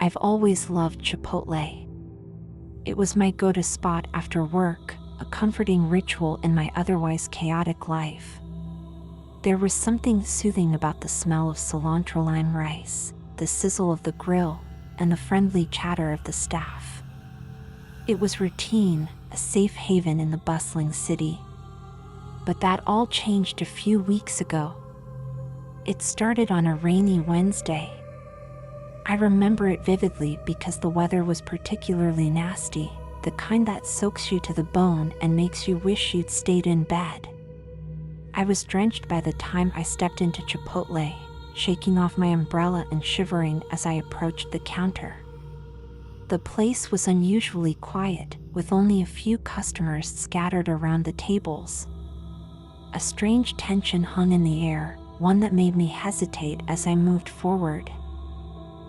I've always loved Chipotle. It was my go-to spot after work, a comforting ritual in my otherwise chaotic life. There was something soothing about the smell of cilantro lime rice, the sizzle of the grill, and the friendly chatter of the staff. It was routine, a safe haven in the bustling city. But that all changed a few weeks ago. It started on a rainy Wednesday. I remember it vividly because the weather was particularly nasty, the kind that soaks you to the bone and makes you wish you'd stayed in bed. I was drenched by the time I stepped into Chipotle, shaking off my umbrella and shivering as I approached the counter. The place was unusually quiet, with only a few customers scattered around the tables. A strange tension hung in the air, one that made me hesitate as I moved forward.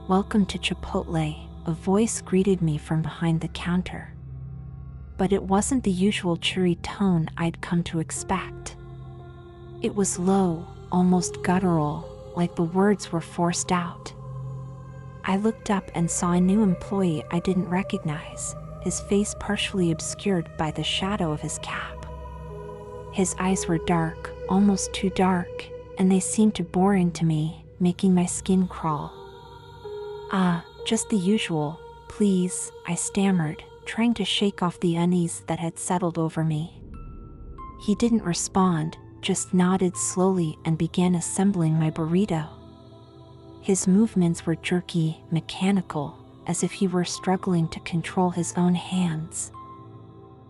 "Welcome to Chipotle," a voice greeted me from behind the counter. But it wasn't the usual cheery tone I'd come to expect. It was low, almost guttural, like the words were forced out. I looked up and saw a new employee I didn't recognize, his face partially obscured by the shadow of his cap. His eyes were dark, almost too dark, and they seemed to bore into me, making my skin crawl. Just the usual, please," I stammered, trying to shake off the unease that had settled over me. He didn't respond, just nodded slowly and began assembling my burrito. His movements were jerky, mechanical, as if he were struggling to control his own hands.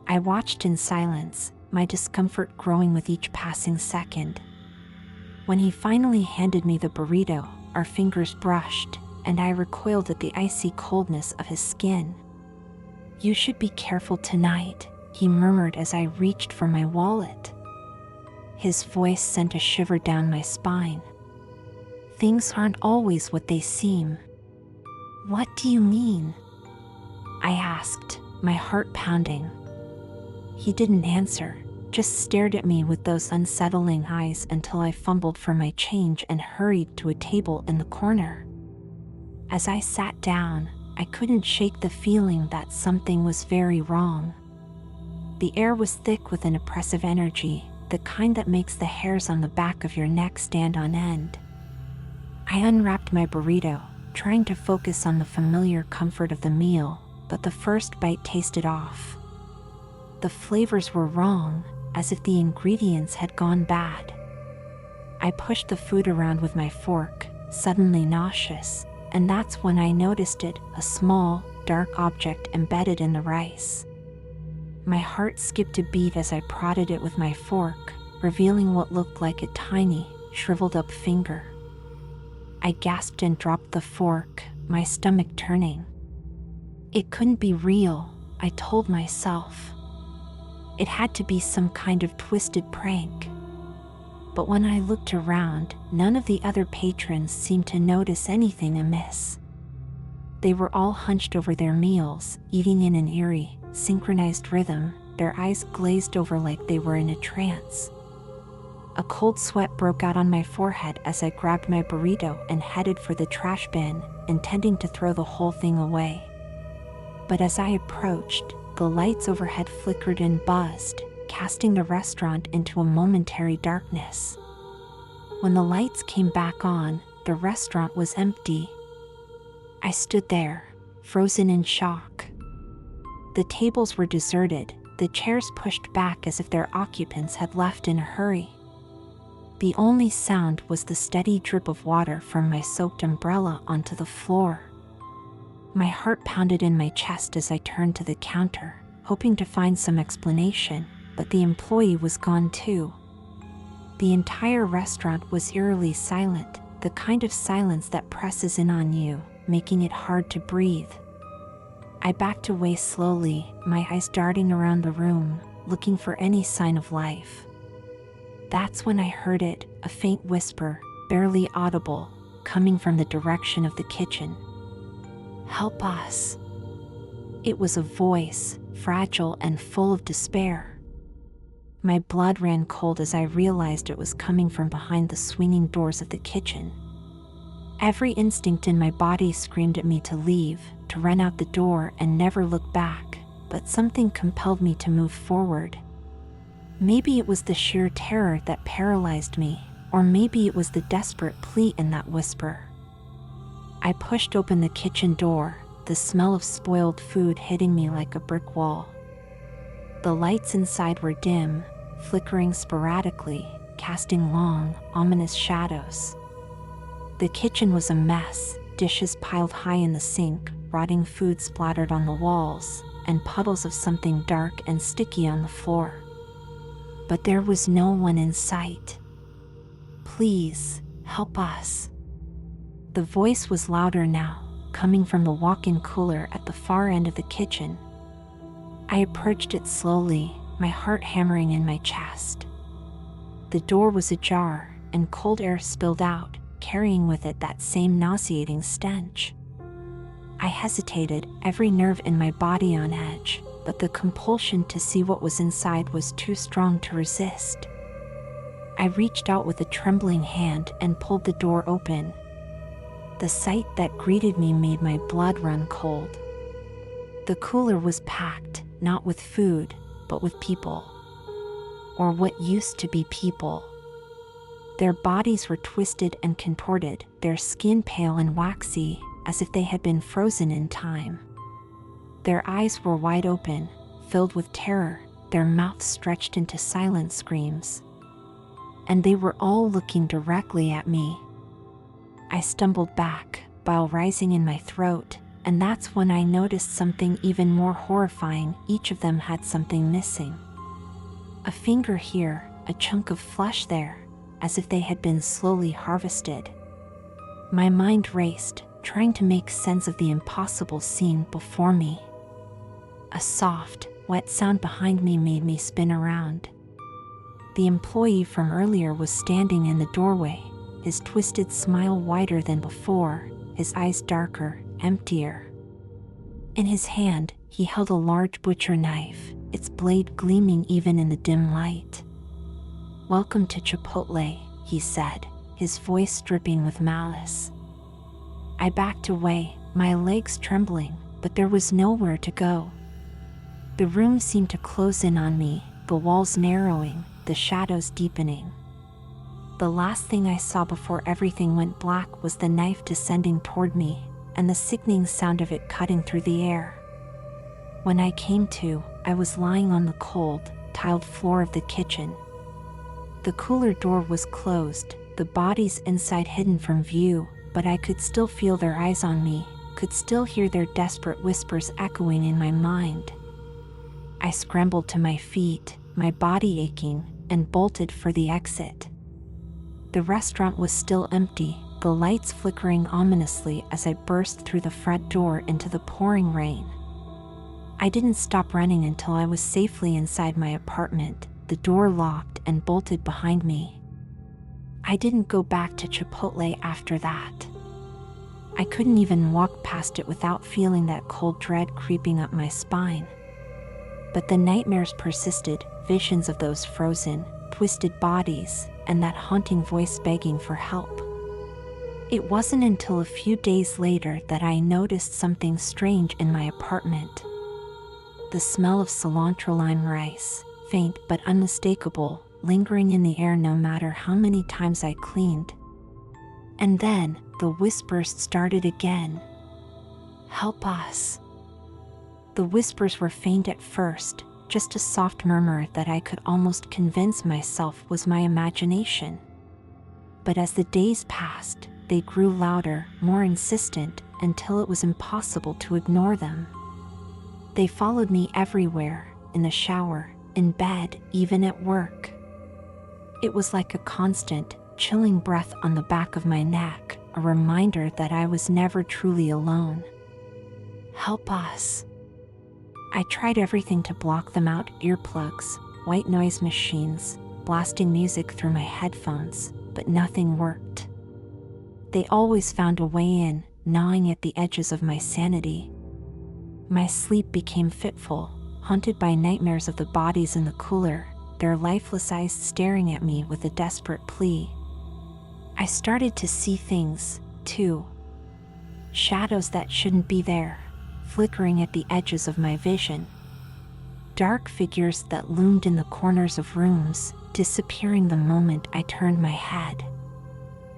I watched in silence, my discomfort growing with each passing second. When he finally handed me the burrito, our fingers brushed, and I recoiled at the icy coldness of his skin. "You should be careful tonight," he murmured as I reached for my wallet. His voice sent a shiver down my spine. "Things aren't always what they seem." "What do you mean?" I asked, my heart pounding. He didn't answer, just stared at me with those unsettling eyes until I fumbled for my change and hurried to a table in the corner. As I sat down, I couldn't shake the feeling that something was very wrong. The air was thick with an oppressive energy, the kind that makes the hairs on the back of your neck stand on end. I unwrapped my burrito, trying to focus on the familiar comfort of the meal, but the first bite tasted off. The flavors were wrong, as if the ingredients had gone bad. I pushed the food around with my fork, suddenly nauseous, and that's when I noticed it, a small, dark object embedded in the rice. My heart skipped a beat as I prodded it with my fork, revealing what looked like a tiny, shriveled-up finger. I gasped and dropped the fork, my stomach turning. It couldn't be real, I told myself. It had to be some kind of twisted prank. But when I looked around, none of the other patrons seemed to notice anything amiss. They were all hunched over their meals, eating in an eerie, synchronized rhythm, their eyes glazed over like they were in a trance. A cold sweat broke out on my forehead as I grabbed my burrito and headed for the trash bin, intending to throw the whole thing away. But as I approached, the lights overhead flickered and buzzed, casting the restaurant into a momentary darkness. When the lights came back on, the restaurant was empty. I stood there, frozen in shock. The tables were deserted, the chairs pushed back as if their occupants had left in a hurry. The only sound was the steady drip of water from my soaked umbrella onto the floor. My heart pounded in my chest as I turned to the counter, hoping to find some explanation, but the employee was gone too. The entire restaurant was eerily silent, the kind of silence that presses in on you, making it hard to breathe. I backed away slowly, my eyes darting around the room, looking for any sign of life. That's when I heard it, a faint whisper, barely audible, coming from the direction of the kitchen. "Help us." It was a voice, fragile and full of despair. My blood ran cold as I realized it was coming from behind the swinging doors of the kitchen. Every instinct in my body screamed at me to leave, to run out the door and never look back, but something compelled me to move forward. Maybe it was the sheer terror that paralyzed me, or maybe it was the desperate plea in that whisper. I pushed open the kitchen door, the smell of spoiled food hitting me like a brick wall. The lights inside were dim, flickering sporadically, casting long, ominous shadows. The kitchen was a mess, dishes piled high in the sink, rotting food splattered on the walls, and puddles of something dark and sticky on the floor. But there was no one in sight. "Please, help us." The voice was louder now, coming from the walk-in cooler at the far end of the kitchen. I approached it slowly, my heart hammering in my chest. The door was ajar, and cold air spilled out, carrying with it that same nauseating stench. I hesitated, every nerve in my body on edge, but the compulsion to see what was inside was too strong to resist. I reached out with a trembling hand and pulled the door open. The sight that greeted me made my blood run cold. The cooler was packed, not with food, but with people. Or what used to be people. Their bodies were twisted and contorted, their skin pale and waxy, as if they had been frozen in time. Their eyes were wide open, filled with terror, their mouths stretched into silent screams. And they were all looking directly at me. I stumbled back, bile rising in my throat, and that's when I noticed something even more horrifying. Each of them had something missing. A finger here, a chunk of flesh there, as if they had been slowly harvested. My mind raced, trying to make sense of the impossible scene before me. A soft, wet sound behind me made me spin around. The employee from earlier was standing in the doorway, his twisted smile wider than before, his eyes darker, emptier. In his hand, he held a large butcher knife, its blade gleaming even in the dim light. "Welcome to Chipotle," he said, his voice dripping with malice. I backed away, my legs trembling, but there was nowhere to go. The room seemed to close in on me, the walls narrowing, the shadows deepening. The last thing I saw before everything went black was the knife descending toward me, and the sickening sound of it cutting through the air. When I came to, I was lying on the cold, tiled floor of the kitchen. The cooler door was closed, the bodies inside hidden from view, but I could still feel their eyes on me, could still hear their desperate whispers echoing in my mind. I scrambled to my feet, my body aching, and bolted for the exit. The restaurant was still empty, the lights flickering ominously as I burst through the front door into the pouring rain. I didn't stop running until I was safely inside my apartment, the door locked and bolted behind me. I didn't go back to Chipotle after that. I couldn't even walk past it without feeling that cold dread creeping up my spine. But the nightmares persisted, visions of those frozen, twisted bodies, and that haunting voice begging for help. It wasn't until a few days later that I noticed something strange in my apartment. The smell of cilantro lime rice, faint but unmistakable, lingering in the air no matter how many times I cleaned. And then, the whispers started again. "Help us." The whispers were faint at first, just a soft murmur that I could almost convince myself was my imagination. But as the days passed, they grew louder, more insistent, until it was impossible to ignore them. They followed me everywhere, in the shower, in bed, even at work. It was like a constant, chilling breath on the back of my neck, a reminder that I was never truly alone. "Help us." I tried everything to block them out, earplugs, white noise machines, blasting music through my headphones, but nothing worked. They always found a way in, gnawing at the edges of my sanity. My sleep became fitful, haunted by nightmares of the bodies in the cooler, their lifeless eyes staring at me with a desperate plea. I started to see things, too. Shadows that shouldn't be there, flickering at the edges of my vision. Dark figures that loomed in the corners of rooms, disappearing the moment I turned my head.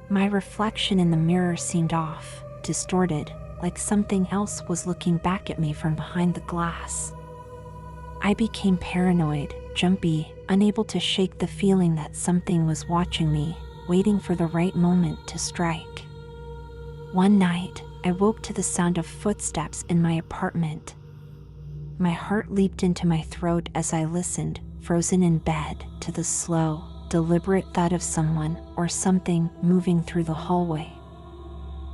My reflection in the mirror seemed off, distorted, like something else was looking back at me from behind the glass. I became paranoid, jumpy, unable to shake the feeling that something was watching me, waiting for the right moment to strike. One night, I woke to the sound of footsteps in my apartment. My heart leaped into my throat as I listened, frozen in bed, to the slow, deliberate thud of someone or something moving through the hallway.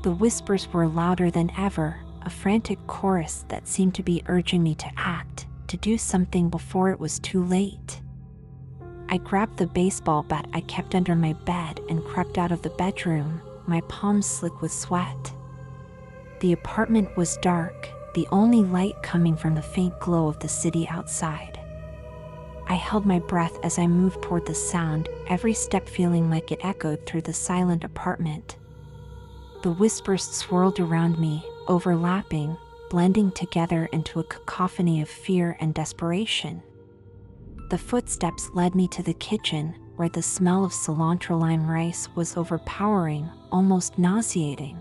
The whispers were louder than ever, a frantic chorus that seemed to be urging me to act, to do something before it was too late. I grabbed the baseball bat I kept under my bed and crept out of the bedroom, my palms slick with sweat. The apartment was dark, the only light coming from the faint glow of the city outside. I held my breath as I moved toward the sound, every step feeling like it echoed through the silent apartment. The whispers swirled around me, overlapping, blending together into a cacophony of fear and desperation. The footsteps led me to the kitchen, where the smell of cilantro lime rice was overpowering, almost nauseating.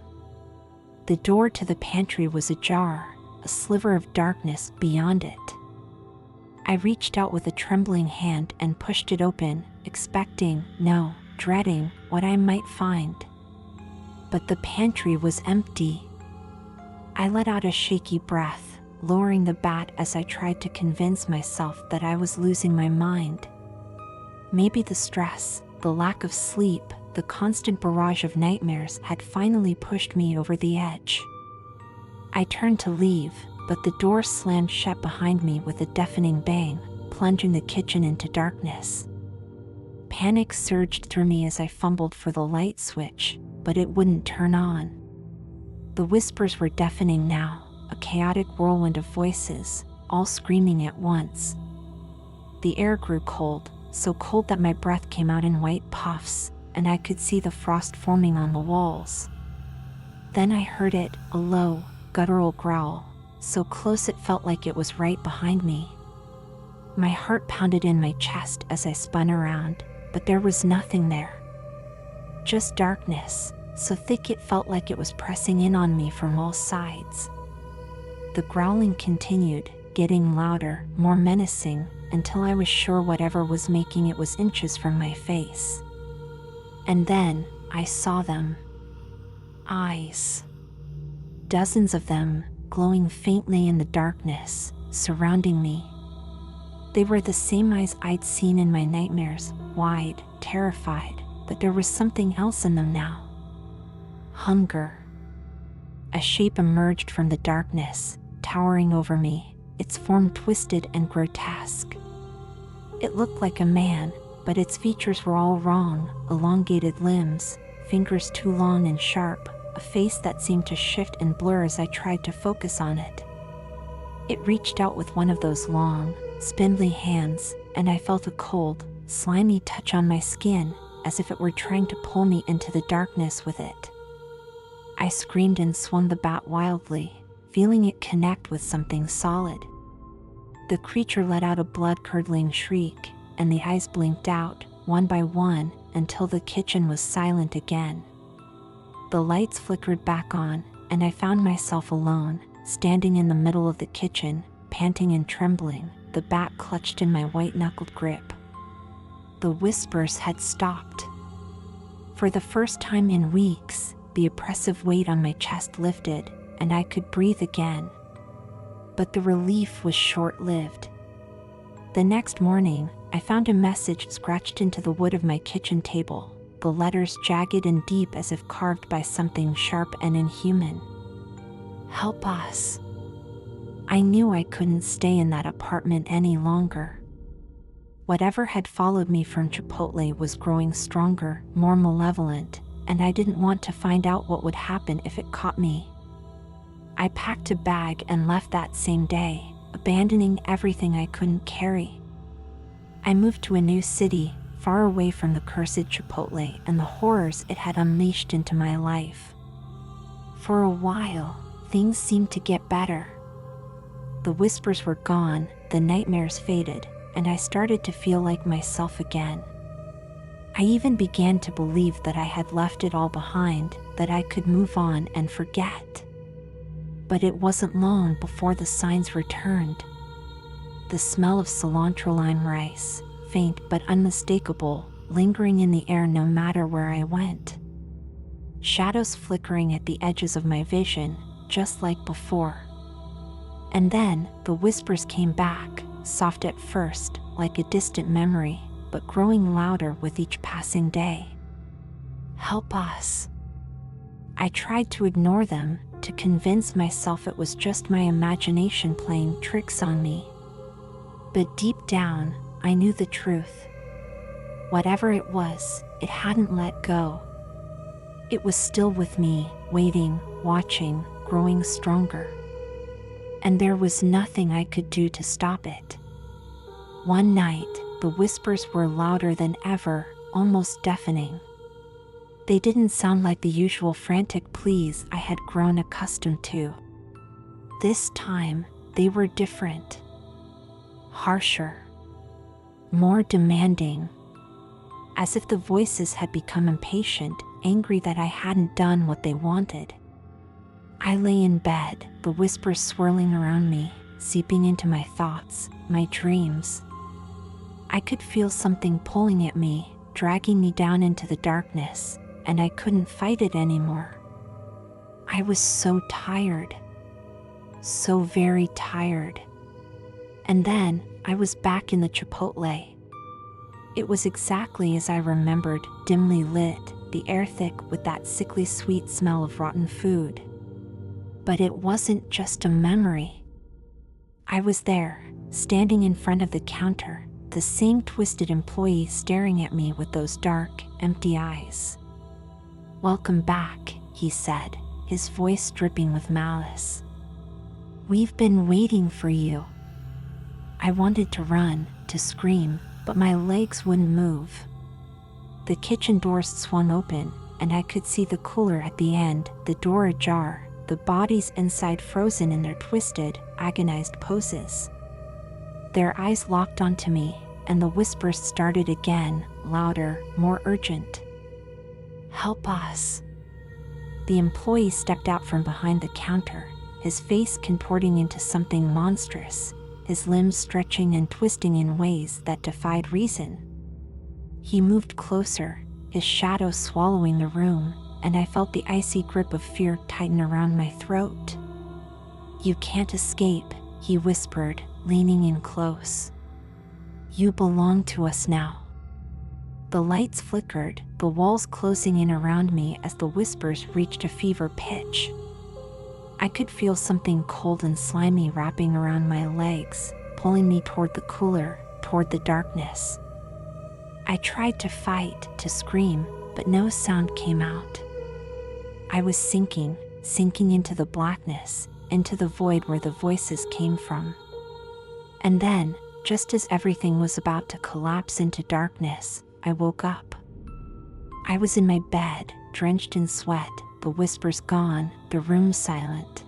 The door to the pantry was ajar, a sliver of darkness beyond it. I reached out with a trembling hand and pushed it open, expecting, no, dreading, what I might find. But the pantry was empty. I let out a shaky breath, lowering the bat as I tried to convince myself that I was losing my mind. Maybe the stress, the lack of sleep, the constant barrage of nightmares had finally pushed me over the edge. I turned to leave, but the door slammed shut behind me with a deafening bang, plunging the kitchen into darkness. Panic surged through me as I fumbled for the light switch, but it wouldn't turn on. The whispers were deafening now, a chaotic whirlwind of voices, all screaming at once. The air grew cold, so cold that my breath came out in white puffs, and I could see the frost forming on the walls. Then I heard it, a low, guttural growl, so close it felt like it was right behind me. My heart pounded in my chest as I spun around, but there was nothing there. Just darkness, so thick it felt like it was pressing in on me from all sides. The growling continued, getting louder, more menacing, until I was sure whatever was making it was inches from my face. And then, I saw them. Eyes. Dozens of them, glowing faintly in the darkness, surrounding me. They were the same eyes I'd seen in my nightmares, wide, terrified, but there was something else in them now. Hunger. A shape emerged from the darkness, towering over me, its form twisted and grotesque. It looked like a man, but its features were all wrong, elongated limbs, fingers too long and sharp, a face that seemed to shift and blur as I tried to focus on it. It reached out with one of those long, spindly hands, and I felt a cold, slimy touch on my skin, as if it were trying to pull me into the darkness with it. I screamed and swung the bat wildly, feeling it connect with something solid. The creature let out a blood-curdling shriek, and the eyes blinked out, one by one, until the kitchen was silent again. The lights flickered back on, and I found myself alone, standing in the middle of the kitchen, panting and trembling, the bat clutched in my white-knuckled grip. The whispers had stopped. For the first time in weeks, the oppressive weight on my chest lifted, and I could breathe again. But the relief was short-lived. The next morning, I found a message scratched into the wood of my kitchen table, the letters jagged and deep as if carved by something sharp and inhuman. Help us. I knew I couldn't stay in that apartment any longer. Whatever had followed me from Chipotle was growing stronger, more malevolent, and I didn't want to find out what would happen if it caught me. I packed a bag and left that same day, abandoning everything I couldn't carry. I moved to a new city, far away from the cursed Chipotle and the horrors it had unleashed into my life. For a while, things seemed to get better. The whispers were gone, the nightmares faded, and I started to feel like myself again. I even began to believe that I had left it all behind, that I could move on and forget. But it wasn't long before the signs returned. The smell of cilantro lime rice, faint but unmistakable, lingering in the air no matter where I went. Shadows flickering at the edges of my vision, just like before. And then, the whispers came back, soft at first, like a distant memory, but growing louder with each passing day. Help us. I tried to ignore them, to convince myself it was just my imagination playing tricks on me. But deep down, I knew the truth. Whatever it was, it hadn't let go. It was still with me, waiting, watching, growing stronger. And there was nothing I could do to stop it. One night, the whispers were louder than ever, almost deafening. They didn't sound like the usual frantic pleas I had grown accustomed to. This time, they were different. Harsher. More demanding. As if the voices had become impatient, angry that I hadn't done what they wanted. I lay in bed, the whispers swirling around me, seeping into my thoughts, my dreams. I could feel something pulling at me, dragging me down into the darkness, and I couldn't fight it anymore. I was so tired. So very tired. And then, I was back in the Chipotle. It was exactly as I remembered, dimly lit, the air thick with that sickly sweet smell of rotten food. But it wasn't just a memory. I was there, standing in front of the counter, the same twisted employee staring at me with those dark, empty eyes. "Welcome back," he said, his voice dripping with malice. "We've been waiting for you." I wanted to run, to scream, but my legs wouldn't move. The kitchen doors swung open, and I could see the cooler at the end, the door ajar, the bodies inside frozen in their twisted, agonized poses. Their eyes locked onto me, and the whispers started again, louder, more urgent. "Help us." The employee stepped out from behind the counter, his face contorting into something monstrous, his limbs stretching and twisting in ways that defied reason. He moved closer, his shadow swallowing the room, and I felt the icy grip of fear tighten around my throat. "You can't escape," he whispered, leaning in close. "You belong to us now." The lights flickered, the walls closing in around me as the whispers reached a fever pitch. I could feel something cold and slimy wrapping around my legs, pulling me toward the cooler, toward the darkness. I tried to fight, to scream, but no sound came out. I was sinking into the blackness, into the void where the voices came from. And then, just as everything was about to collapse into darkness, I woke up. I was in my bed, drenched in sweat, the whispers gone, the room silent.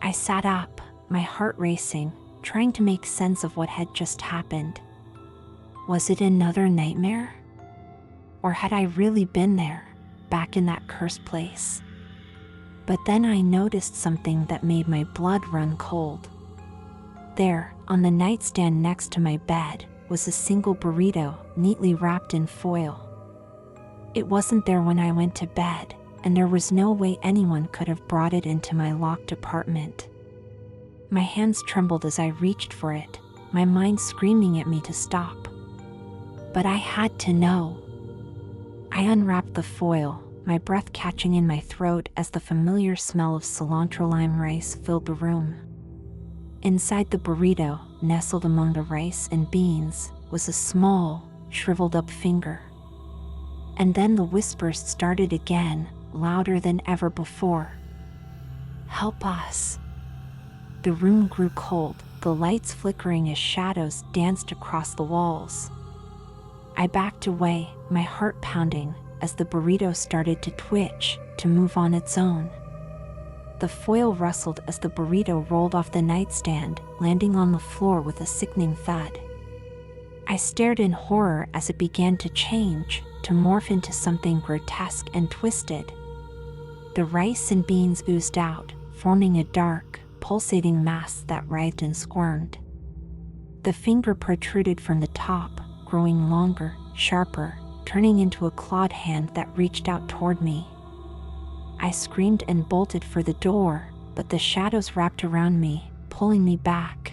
I sat up, my heart racing, trying to make sense of what had just happened. Was it another nightmare? Or had I really been there, back in that cursed place? But then I noticed something that made my blood run cold. There, on the nightstand next to my bed, was a single burrito, neatly wrapped in foil. It wasn't there when I went to bed, and there was no way anyone could have brought it into my locked apartment. My hands trembled as I reached for it, my mind screaming at me to stop. But I had to know. I unwrapped the foil, my breath catching in my throat as the familiar smell of cilantro lime rice filled the room. Inside the burrito, nestled among the rice and beans, was a small, shriveled up finger. And then the whispers started again, louder than ever before. "Help us." The room grew cold, the lights flickering as shadows danced across the walls. I backed away, my heart pounding, as the burrito started to twitch, to move on its own. The foil rustled as the burrito rolled off the nightstand, landing on the floor with a sickening thud. I stared in horror as it began to change, to morph into something grotesque and twisted. The rice and beans oozed out, forming a dark, pulsating mass that writhed and squirmed. The finger protruded from the top, growing longer, sharper, turning into a clawed hand that reached out toward me. I screamed and bolted for the door, but the shadows wrapped around me, pulling me back.